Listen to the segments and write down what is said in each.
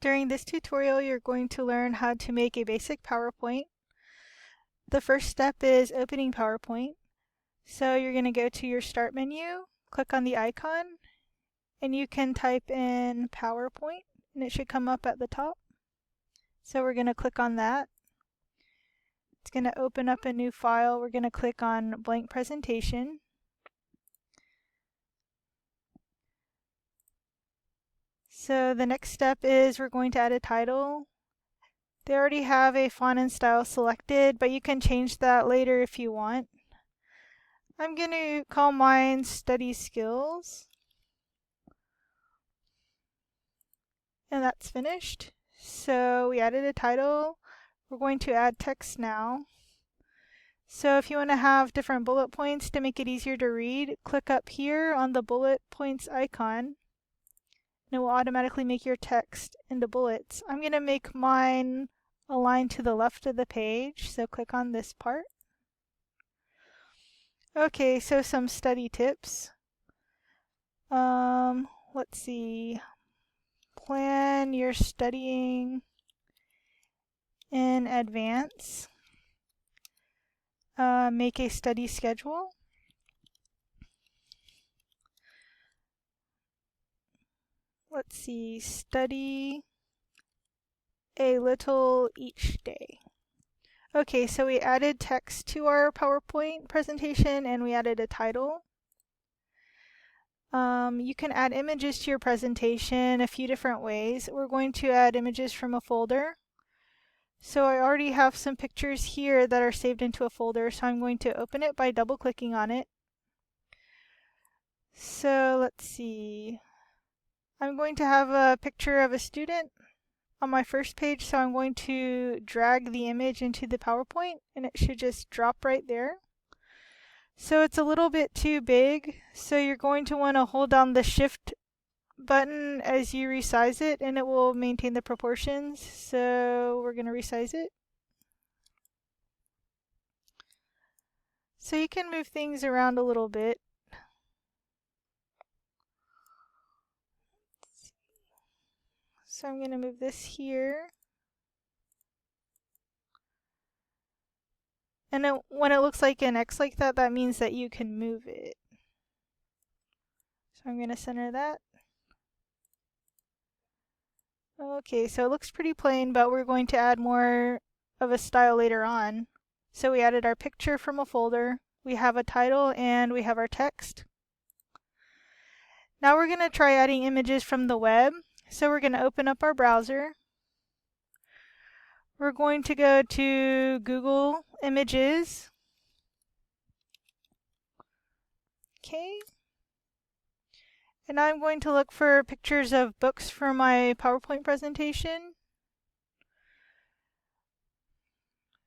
During this tutorial, you're going to learn how to make a basic PowerPoint. The first step is opening PowerPoint. So you're going to go to your Start menu, click on the icon, and you can type in PowerPoint, and it should come up at the top. So we're going to click on that. It's going to open up a new file. We're going to click on Blank Presentation. So the next step is we're going to add a title. They already have a font and style selected, but you can change that later if you want. I'm going to call mine Study Skills. And that's finished. So we added a title. We're going to add text now. So if you want to have different bullet points to make it easier to read, click up here on the bullet points icon. And it will automatically make your text into bullets. I'm going to make mine align to the left of the page, so click on this part. Okay, so some study tips. Let's see. Plan your studying in advance. Make a study schedule. Let's see, study a little each day. Okay, so we added text to our PowerPoint presentation and we added a title. You can add images to your presentation a few different ways. We're going to add images from a folder. So I already have some pictures here that are saved into a folder, so I'm going to open it by double-clicking on it. So let's see. I'm going to have a picture of a student on my first page, so I'm going to drag the image into the PowerPoint, and it should just drop right there. So it's a little bit too big, so you're going to want to hold down the Shift button as you resize it, and it will maintain the proportions. So we're going to resize it. So you can move things around a little bit. So I'm going to move this here. And when it looks like an X like that, that means that you can move it. So I'm going to center that. Okay, so it looks pretty plain, but we're going to add more of a style later on. So we added our picture from a folder, we have a title, and we have our text. Now we're going to try adding images from the web. So we're going to open up our browser. We're going to go to Google Images. Okay. And I'm going to look for pictures of books for my PowerPoint presentation.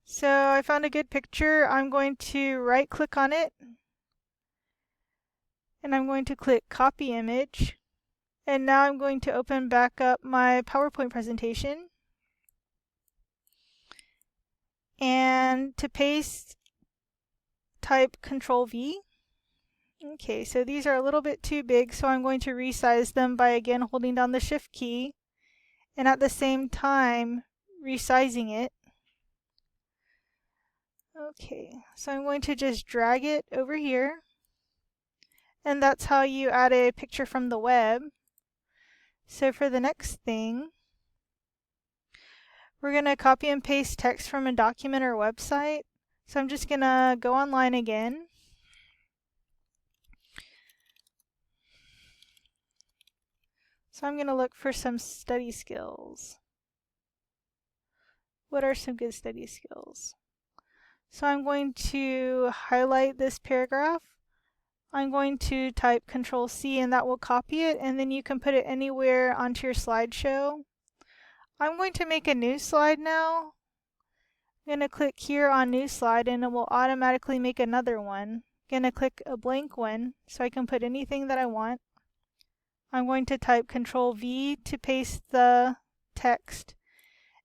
So I found a good picture. I'm going to right-click on it. And I'm going to click Copy Image. And now I'm going to open back up my PowerPoint presentation. And to paste, type Control-V. Okay, so these are a little bit too big, so I'm going to resize them by again holding down the Shift key and at the same time resizing it. Okay, so I'm going to just drag it over here, and that's how you add a picture from the web. So for the next thing, we're going to copy and paste text from a document or website. So I'm just going to go online again. So I'm going to look for some study skills. What are some good study skills? So I'm going to highlight this paragraph. I'm going to type Control-C and that will copy it, and then you can put it anywhere onto your slideshow. I'm going to make a new slide now. I'm going to click here on New Slide and it will automatically make another one. I'm going to click a blank one so I can put anything that I want. I'm going to type Control-V to paste the text.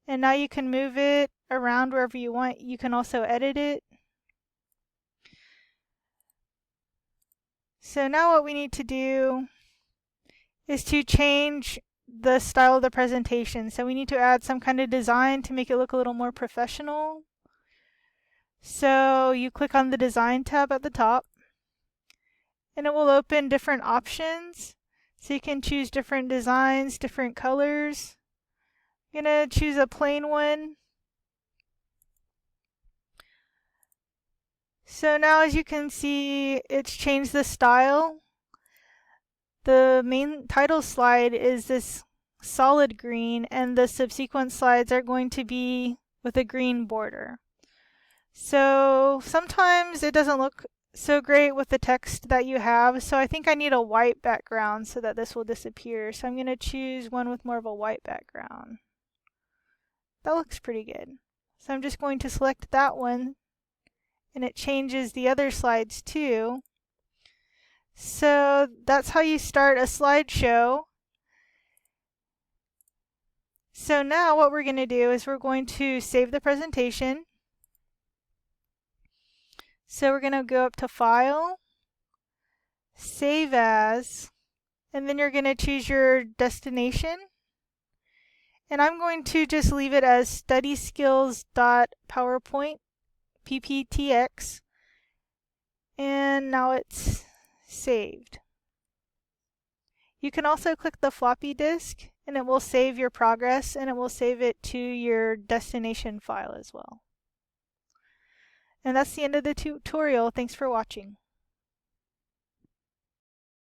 And now you can move it around wherever you want. You can also edit it. So now what we need to do is to change the style of the presentation. So we need to add some kind of design to make it look a little more professional. So you click on the Design tab at the top, and it will open different options. So you can choose different designs, different colors. I'm going to choose a plain one. So now, as you can see, it's changed the style. The main title slide is this solid green, and the subsequent slides are going to be with a green border. So sometimes it doesn't look so great with the text that you have, so I think I need a white background so that this will disappear. So I'm going to choose one with more of a white background. That looks pretty good. So I'm just going to select that one, and it changes the other slides too. So that's how you start a slideshow. So now what we're going to do is we're going to save the presentation. So we're going to go up to File, Save As, and then you're going to choose your destination. And I'm going to just leave it as studyskills.powerpoint pptx. And now it's saved. You can also click the floppy disk, and it will save your progress, and it will save it to your destination file as well. And that's the end of the tutorial. Thanks for watching.